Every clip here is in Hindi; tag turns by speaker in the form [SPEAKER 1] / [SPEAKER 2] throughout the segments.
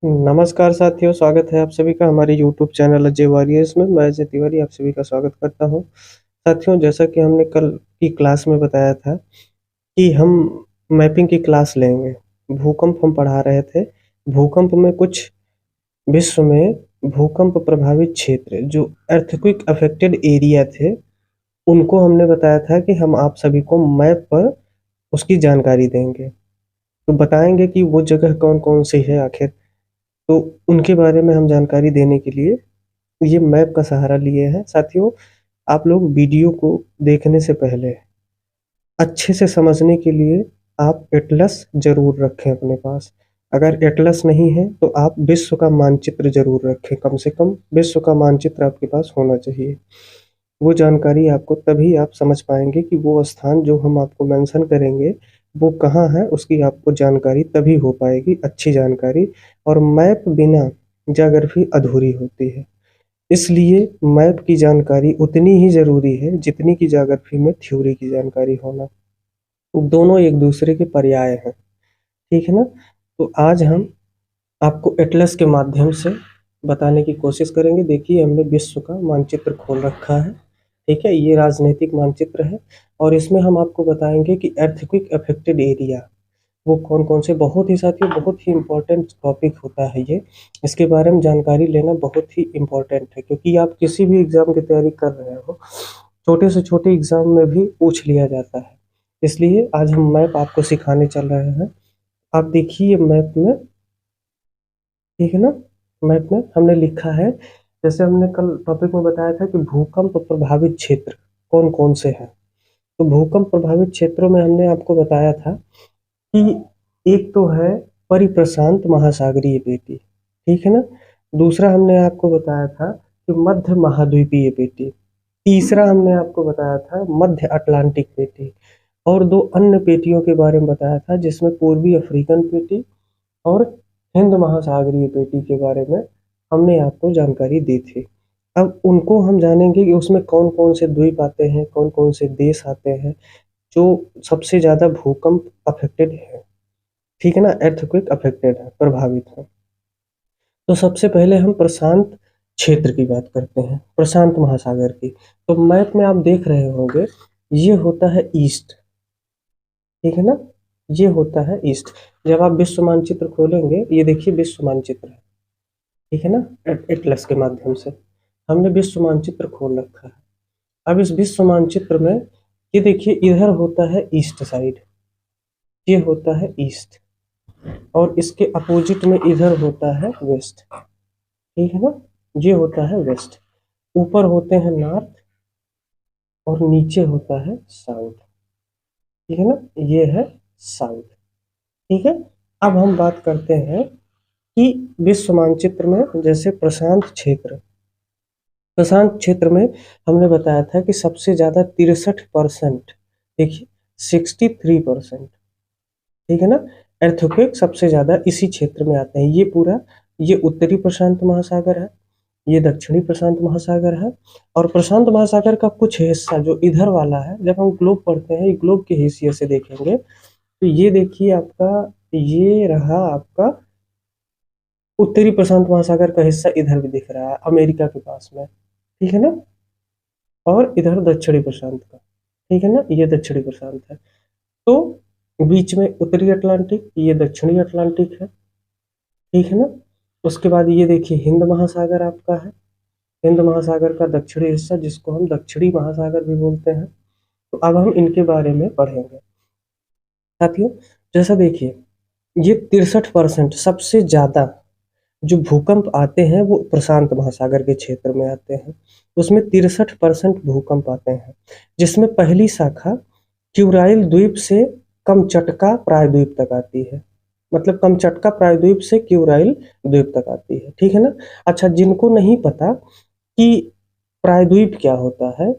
[SPEAKER 1] नमस्कार साथियों, स्वागत है आप सभी का हमारे यूट्यूब चैनल अजय वॉरियर्स में। मैं अजय तिवारी आप सभी का स्वागत करता हूं। साथियों, जैसा कि हमने कल की क्लास में बताया था कि हम मैपिंग की क्लास लेंगे। भूकंप हम पढ़ा रहे थे। भूकंप में कुछ विश्व में भूकंप प्रभावित क्षेत्र जो अर्थक्वेक अफेक्टेड एरिया थे, उनको हमने बताया था कि हम आप सभी को मैप पर उसकी जानकारी देंगे। तो बताएंगे कि वो जगह कौन कौन सी है आखिर। तो उनके बारे में हम जानकारी देने के लिए ये मैप का सहारा लिए हैं। साथियों, आप लोग वीडियो को देखने से पहले अच्छे से समझने के लिए आप एटलस जरूर रखें अपने पास। अगर एटलस नहीं है तो आप विश्व का मानचित्र जरूर रखें। कम से कम विश्व का मानचित्र आपके पास होना चाहिए। वो जानकारी आपको तभी आप समझ पाएंगे कि वो स्थान जो हम आपको मेंशन करेंगे वो कहाँ है। उसकी आपको जानकारी तभी हो पाएगी, अच्छी जानकारी। और मैप बिना ज्योग्राफी अधूरी होती है। इसलिए मैप की जानकारी उतनी ही जरूरी है जितनी की ज्योग्राफी में थ्योरी की जानकारी होना। दोनों एक दूसरे के पर्याय हैं, ठीक है ना। तो आज हम आपको एटलस के माध्यम से बताने की कोशिश करेंगे। देखिए, हमने विश्व का मानचित्र खोल रखा है, ठीक है। ये राजनीतिक मानचित्र है और इसमें हम आपको बताएंगे कि अर्थक्वेक अफेक्टेड एरिया वो कौन कौन से। बहुत ही साथियों, बहुत ही इम्पोर्टेंट टॉपिक होता है ये। इसके बारे में जानकारी लेना बहुत ही इम्पोर्टेंट है, क्योंकि आप किसी भी एग्जाम की तैयारी कर रहे हो, छोटे से छोटे एग्जाम में भी पूछ लिया जाता है। इसलिए आज हम मैप आपको सिखाने चल रहे हैं। आप देखिए मैप में, ठीक है ना। मैप में हमने लिखा है, जैसे हमने कल टॉपिक में बताया था कि भूकंप प्रभावित क्षेत्र कौन कौन से हैं। तो भूकंप प्रभावित क्षेत्रों में हमने आपको बताया था कि एक तो है परिप्रशांत महासागरीय पेटी, ठीक है ना। दूसरा हमने आपको बताया था कि मध्य महाद्वीपीय पेटी। तीसरा हमने आपको बताया था मध्य अटलांटिक पेटी। और दो अन्य पेटियों के बारे में बताया था, जिसमें पूर्वी अफ्रीकन पेटी और हिंद महासागरीय पेटी के बारे में हमने आपको जानकारी दी थी। अब उनको हम जानेंगे कि उसमें कौन कौन से द्वीप आते हैं, कौन कौन से देश आते हैं जो सबसे ज्यादा भूकंप अफेक्टेड है, ठीक है ना, अर्थक्वेक अफेक्टेड है, प्रभावित है। तो सबसे पहले हम प्रशांत क्षेत्र की बात करते हैं, प्रशांत महासागर की। तो मैप में आप देख रहे होंगे, ये होता है ईस्ट, ठीक है ना। ये होता है ईस्ट। जब आप विश्व मानचित्र खोलेंगे, ये देखिए विश्व मानचित्र है, ठीक है ना। एटलस के माध्यम से हमने विश्व मानचित्र खोल रखा है। अब इस विश्व मानचित्र में ये देखिए, इधर होता है ईस्ट साइड, ये होता है ईस्ट, और इसके अपोजिट में इधर होता है वेस्ट, ठीक है ना। ये होता है वेस्ट। ऊपर होते हैं नॉर्थ और नीचे होता है साउथ, ठीक है ना। ये है साउथ, ठीक है। अब हम बात करते हैं कि विश्व मानचित्र में जैसे प्रशांत क्षेत्र में हमने बताया था कि सबसे ज्यादा 63%, देखिए 63%, ठीक है ना, अर्थक्वेक सबसे ज्यादा इसी क्षेत्र में आते हैं। ये पूरा, ये उत्तरी प्रशांत महासागर है, ये दक्षिणी प्रशांत महासागर है। और प्रशांत महासागर का कुछ हिस्सा जो इधर वाला है, जब हम ग्लोब पढ़ते हैं, ग्लोब की हैसियत से देखेंगे तो ये देखिए आपका, ये रहा आपका उत्तरी प्रशांत महासागर का हिस्सा, इधर भी दिख रहा है अमेरिका के पास में, ठीक है ना। और इधर दक्षिणी प्रशांत का, ठीक है ना, ये दक्षिणी प्रशांत है। तो बीच में उत्तरी अटलांटिक, ये दक्षिणी अटलांटिक है, ठीक है ना। उसके बाद ये देखिए हिंद महासागर आपका है, हिंद महासागर का दक्षिणी हिस्सा, जिसको हम दक्षिणी महासागर भी बोलते हैं। तो अब हम इनके बारे में पढ़ेंगे साथियों। जैसा देखिए, ये 63% सबसे ज्यादा जो भूकंप आते हैं वो प्रशांत महासागर के क्षेत्र में आते हैं। उसमें 63% भूकंप आते हैं, जिसमें पहली शाखा क्यूराइल द्वीप से कमचटका प्रायद्वीप तक आती है। मतलब कमचटका प्रायद्वीप से क्यूराइल द्वीप तक आती है, ठीक है ना। अच्छा, जिनको नहीं पता कि प्रायद्वीप क्या होता है,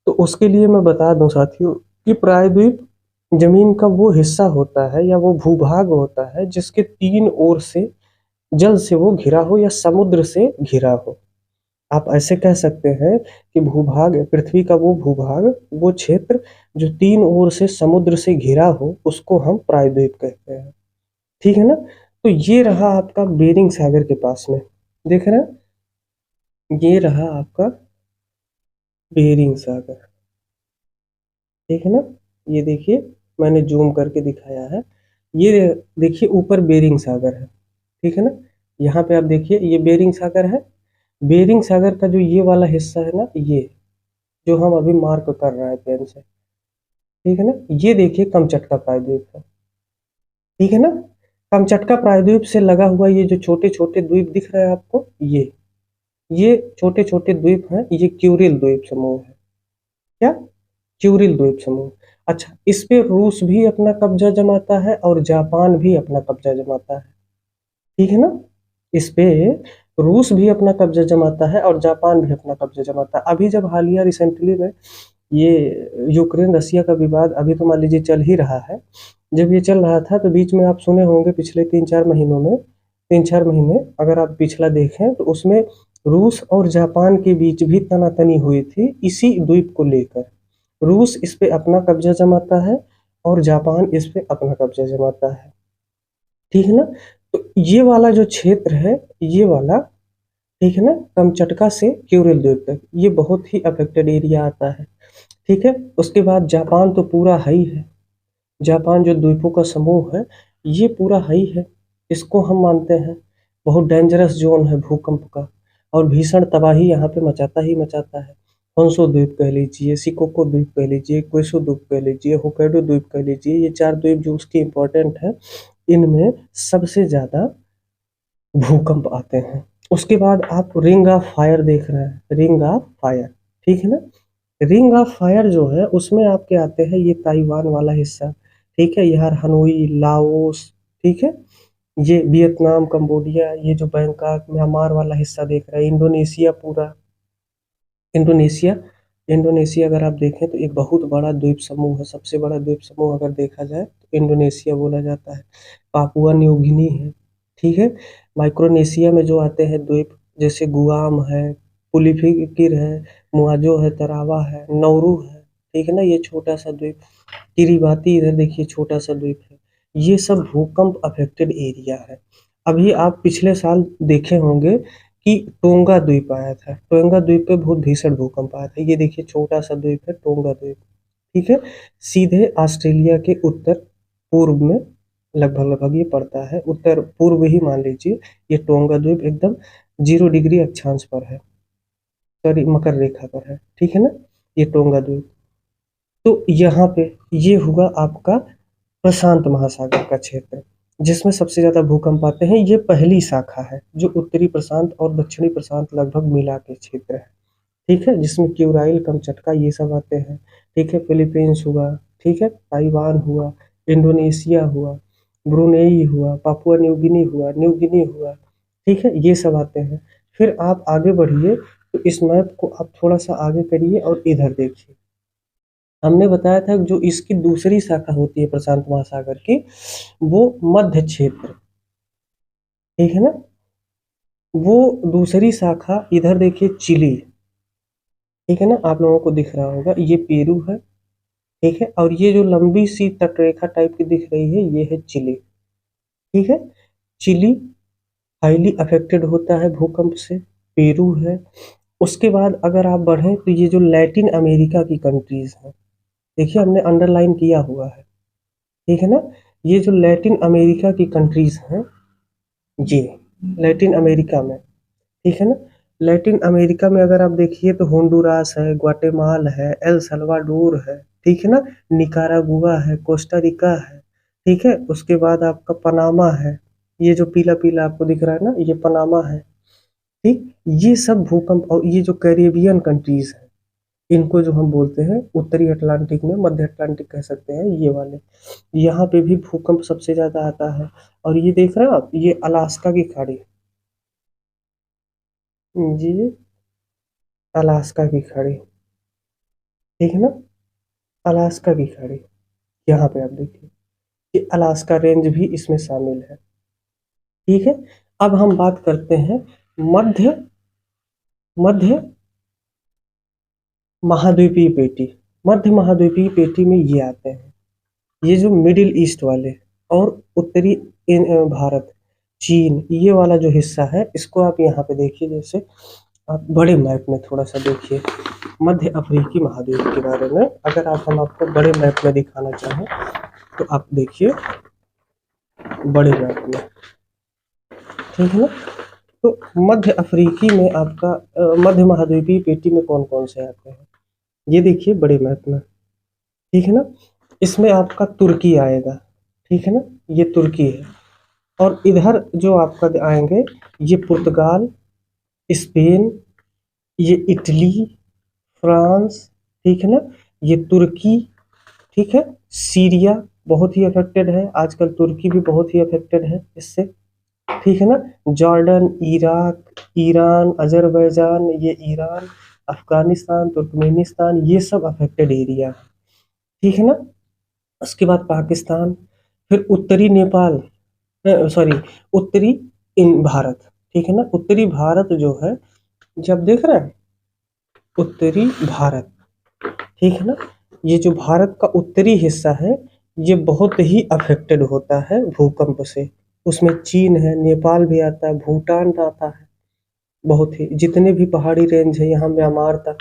[SPEAKER 1] तो उसके लिए मैं बता दूं साथियों कि प्रायद्वीप जमीन का वो हिस्सा होता है या वो भूभाग होता है जिसके तीन ओर से जल से वो घिरा हो या समुद्र से घिरा हो। आप ऐसे कह सकते हैं कि भूभाग, पृथ्वी का वो भूभाग, वो क्षेत्र जो तीन ओर से समुद्र से घिरा हो, उसको हम प्रायद्वीप कहते हैं, ठीक है ना। तो ये रहा आपका बेरिंग सागर के पास में, देख रहे हैं, ये रहा आपका बेरिंग सागर, ठीक है ना। ये देखिए, मैंने जूम करके दिखाया है, ये देखिए ऊपर बेरिंग सागर है, ठीक है ना। यहाँ पे आप देखिए ये बेरिंग सागर है। बेरिंग सागर का जो ये वाला हिस्सा है ना, ये जो हम अभी मार्क कर रहे हैं पेन से, ठीक है ना, ये देखिए कमचटका प्रायद्वीप है, ठीक है ना। कमचटका प्रायद्वीप से लगा हुआ ये जो छोटे छोटे द्वीप दिख रहे हैं आपको, ये छोटे छोटे द्वीप हैं, ये क्यूरिल द्वीप समूह है। क्या? क्यूरिल द्वीप समूह। अच्छा, इस पे रूस भी अपना कब्जा जमाता है और जापान भी अपना कब्जा जमाता है, ठीक है ना। इस पे रूस भी अपना कब्जा जमाता है और जापान भी अपना कब्जा जमाता है। अभी जब हालिया रिसेंटली में ये यूक्रेन रसिया का विवाद अभी तो मान लीजिए चल ही रहा है, जब ये चल रहा था तो बीच में आप सुने होंगे पिछले 3-4 महीने अगर आप पिछला देखें तो उसमें रूस और जापान के बीच भी तनातनी हुई थी इसी द्वीप को लेकर। रूस इस पे अपना कब्जा जमाता है और जापान इस पे अपना कब्जा जमाता है, ठीक है ना। तो ये वाला जो क्षेत्र है, ये वाला, ठीक है ना, कमचटका से क्यूरिल द्वीप तक ये बहुत ही अफेक्टेड एरिया आता है, ठीक है। उसके बाद जापान तो पूरा है ही है, जापान जो द्वीपों का समूह है ये पूरा है ही है, इसको हम मानते हैं बहुत डेंजरस जोन है भूकंप का, और भीषण तबाही यहाँ पे मचाता ही मचाता है। होन्शु द्वीप कह लीजिए, शिकोको द्वीप कह लीजिए, क्वेशो द्वीप कह लीजिए, होक्काइडो द्वीप कह लीजिए, ये 4 द्वीप जो उसके इम्पोर्टेंट है, इनमें सबसे ज्यादा भूकंप आते हैं। उसके बाद आप रिंग ऑफ फायर देख रहे हैं, रिंग ऑफ फायर, ठीक है ना। रिंग ऑफ फायर जो है उसमें आपके आते हैं ये ताइवान वाला हिस्सा, ठीक है, यार हनोई, लाओस, ठीक है, ये वियतनाम, कंबोडिया, ये जो बैंकॉक, म्यांमार वाला हिस्सा देख रहे हैं, इंडोनेशिया पूरा, इंडोनेशिया, इंडोनेशिया अगर आप देखें तो एक बहुत बड़ा द्वीप समूह है, सबसे बड़ा द्वीप समूह अगर देखा जाए तो इंडोनेशिया बोला जाता है। पापुआ न्यू गिनी है, ठीक है। माइक्रोनेशिया में जो आते हैं द्वीप, जैसे गुआम है, पुलिफिकीर है, मुआजो है, तरावा है, नौरू है, ठीक है ना, ये छोटा सा द्वीप। किरिबाती इधर देखिए छोटा सा द्वीप है। ये सब भूकंप अफेक्टेड एरिया है। अभी आप पिछले साल देखे होंगे कि टोंगा द्वीप आया था, टोंगा द्वीप पे बहुत भीषण भूकंप आया था। ये देखिए छोटा सा द्वीप है टोंगा द्वीप, ठीक है, सीधे ऑस्ट्रेलिया के उत्तर पूर्व में लगभग लगभग ये पड़ता है, उत्तर पूर्व ही मान लीजिए। ये टोंगा द्वीप एकदम 0 डिग्री अक्षांश पर है, सॉरी मकर रेखा पर है, ठीक है ना, ये टोंगा द्वीप। तो यहाँ पे ये हुआ आपका प्रशांत महासागर का क्षेत्र, जिसमें सबसे ज्यादा भूकंप आते हैं। ये पहली शाखा है जो उत्तरी प्रशांत और दक्षिणी प्रशांत लगभग मिला के क्षेत्र है, ठीक है, जिसमें क्यूराइल, कमचटका ये सब आते हैं, ठीक है। फिलीपींस हुआ, ठीक है, ताइवान हुआ, इंडोनेशिया हुआ, ब्रुनेई हुआ, पापुआ न्यू गिनी हुआ, न्यू गिनी हुआ, ठीक है, ये सब आते हैं। फिर आप आगे बढ़िए तो इस मैप को आप थोड़ा सा आगे करिए और इधर देखिए, हमने बताया था जो इसकी दूसरी शाखा होती है प्रशांत महासागर की, वो मध्य क्षेत्र, ठीक है ना। वो दूसरी शाखा इधर देखिए चिली, ठीक है ना, आप लोगों को दिख रहा होगा ये पेरू है, ठीक है, और ये जो लंबी सी तटरेखा टाइप की दिख रही है ये है चिली, ठीक है। चिली हाईली अफेक्टेड होता है भूकंप से, पेरू है। उसके बाद अगर आप बढ़ें तो ये जो लैटिन अमेरिका की कंट्रीज हैं, देखिए हमने अंडरलाइन किया हुआ है, ठीक है ना, ये जो लैटिन अमेरिका की कंट्रीज हैं, ये लैटिन अमेरिका में, ठीक है ना। लैटिन अमेरिका में अगर आप देखिए तो होंडुरास है, ग्वाटेमाल है, एल सल्वाडोर है, ठीक है ना, निकारागुआ है, कोस्टा रिका है, ठीक है। उसके बाद आपका पनामा है, ये जो पीला पीला आपको दिख रहा है ना ये पनामा है, ठीक। ये सब भूकंप, और ये जो कैरेबियन कंट्रीज है इनको जो हम बोलते हैं उत्तरी अटलांटिक में, मध्य अटलांटिक कह सकते हैं ये वाले, यहाँ पे भी भूकंप सबसे ज्यादा आता है। और ये देख रहे हैं आप, ये अलास्का की खाड़ी, जी, अलास्का की खाड़ी, ठीक है ना, अलास्का की खाड़ी, यहाँ पे आप देखिए कि अलास्का रेंज भी इसमें शामिल है, ठीक है। अब हम बात करते हैं मध्य मध्य महाद्वीपीय पेटी। मध्य महाद्वीपीय पेटी में ये आते हैं, ये जो मिडिल ईस्ट वाले और उत्तरी भारत, चीन, ये वाला जो हिस्सा है इसको आप यहाँ पे देखिए। जैसे आप बड़े मैप में थोड़ा सा देखिए मध्य अफ्रीकी महाद्वीप के बारे में, अगर हम आपको बड़े मैप में दिखाना चाहें तो आप देखिए बड़े मैप में, ठीक है ना। तो मध्य अफ्रीकी में आपका मध्य महाद्वीपीय पेटी में कौन कौन से आते हैं, ये देखिए बड़े मैप में, ठीक है ना। इसमें आपका तुर्की आएगा, ठीक है ना, ये तुर्की है। और इधर जो आपका आएंगे ये पुर्तगाल, स्पेन, ये इटली, फ्रांस, ठीक है ना, ये तुर्की, ठीक है, सीरिया बहुत ही अफेक्टेड है आजकल, तुर्की भी बहुत ही अफेक्टेड है इससे, ठीक है ना, जॉर्डन, इराक, ईरान, अजरबैजान, ये ईरान, अफगानिस्तान, तुर्कमेनिस्तान, ये सब अफेक्टेड एरिया, ठीक है ना। उसके बाद पाकिस्तान, फिर उत्तरी नेपाल, सॉरी उत्तरी इन भारत, ठीक है ना, उत्तरी भारत जो है, जब देख रहे हैं उत्तरी भारत, ठीक है ना, ये जो भारत का उत्तरी हिस्सा है ये बहुत ही अफेक्टेड होता है भूकंप से। उसमें चीन है, नेपाल भी आता है, भूटान आता है, बहुत ही जितने भी पहाड़ी रेंज है यहाँ म्यांमार तक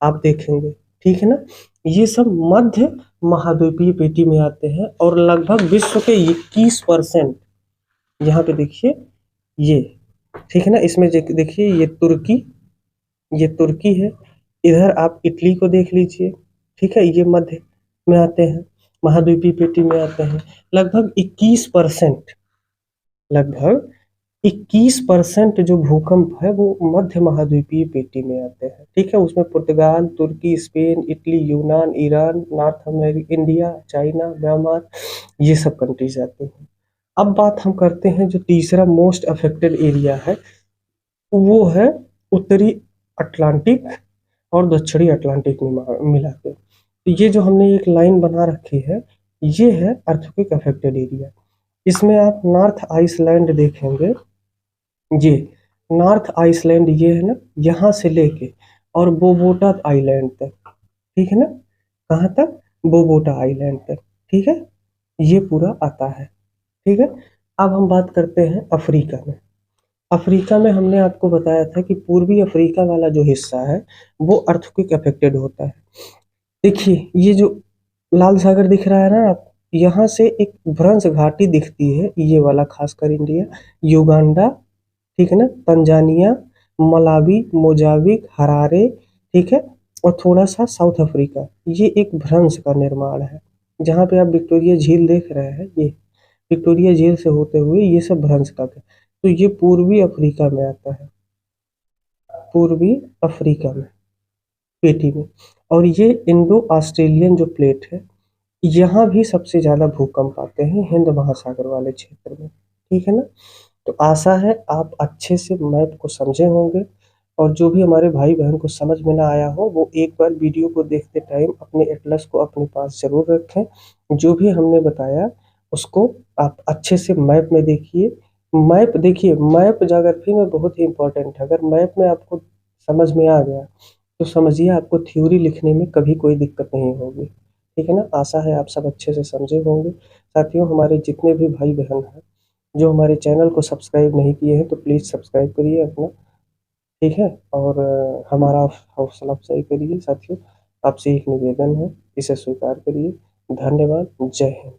[SPEAKER 1] आप देखेंगे, ठीक है ना। ये सब मध्य महाद्वीपीय पेटी में आते हैं और लगभग विश्व के 21%, यहाँ पे देखिए ये, ठीक है ना, इसमें देखिए ये तुर्की है, इधर आप इटली को देख लीजिए, ठीक है, ये मध्य में आते हैं, महाद्वीपीय पेटी में आते हैं। लगभग 21%, लगभग 21% जो भूकंप है वो मध्य महाद्वीपीय पेटी में आते हैं, ठीक है। उसमें पुर्तगाल, तुर्की, स्पेन, इटली, यूनान, Iran, north America, India, China, Myanmar, ये सब कंट्रीज आते हैं। अब बात हम करते हैं जो तीसरा मोस्ट अफेक्टेड एरिया है, वो है उत्तरी अटलांटिक और दक्षिणी अटलांटिक में मिला के। तो ये जो हमने एक लाइन बना रखी है ये है अर्थक्वेक अफेक्टेड एरिया। इसमें आप नॉर्थ आइसलैंड देखेंगे, ये नॉर्थ आइसलैंड ये है ना, यहाँ से लेके और बोबोटा आइलैंड तक, ठीक है ना, कहाँ तक, बोबोटा आइलैंड तक, ठीक है, ये पूरा आता है, ठीक है। अब हम बात करते हैं अफ्रीका में। अफ्रीका में हमने आपको बताया था कि पूर्वी अफ्रीका वाला जो हिस्सा है वो अर्थक्वेक अफेक्टेड होता है। देखिए ये जो लाल सागर दिख रहा है ना आप, यहाँ से एक भ्रंश घाटी दिखती है, ये वाला खासकर इंडिया, युगांडा, ठीक है ना, तंजानिया, मलावी, मोजाम्बिक, हरारे, ठीक है, और थोड़ा सा साउथ अफ्रीका, ये एक भ्रंश का निर्माण है। जहाँ पे आप विक्टोरिया झील देख रहे हैं, ये विक्टोरिया झील से होते हुए ये सब भ्रंश का है। तो ये पूर्वी अफ्रीका में आता है, पूर्वी अफ्रीका में पेटी में। और ये इंडो ऑस्ट्रेलियन जो प्लेट है, यहाँ भी सबसे ज़्यादा भूकंप आते हैं हिंद महासागर वाले क्षेत्र में, ठीक है ना। तो आशा है आप अच्छे से मैप को समझे होंगे, और जो भी हमारे भाई बहन को समझ में ना आया हो वो एक बार वीडियो को देखते टाइम अपने एटलस को अपने पास जरूर रखें। जो भी हमने बताया उसको आप अच्छे से मैप में देखिए। मैप देखिए, मैप ज्योग्राफी में बहुत ही इंपॉर्टेंट है। अगर मैप में आपको समझ में आ गया तो समझिए आपको थ्योरी लिखने में कभी कोई दिक्कत नहीं होगी, ठीक है ना। आशा है आप सब अच्छे से समझे होंगे। साथियों, हमारे जितने भी भाई बहन हैं जो हमारे चैनल को सब्सक्राइब नहीं किए हैं तो प्लीज़ सब्सक्राइब करिए अपना, ठीक है, और हमारा हौसला अफजाई करिए। साथियों, आपसे एक निवेदन है, इसे स्वीकार करिए। धन्यवाद। जय हिंद।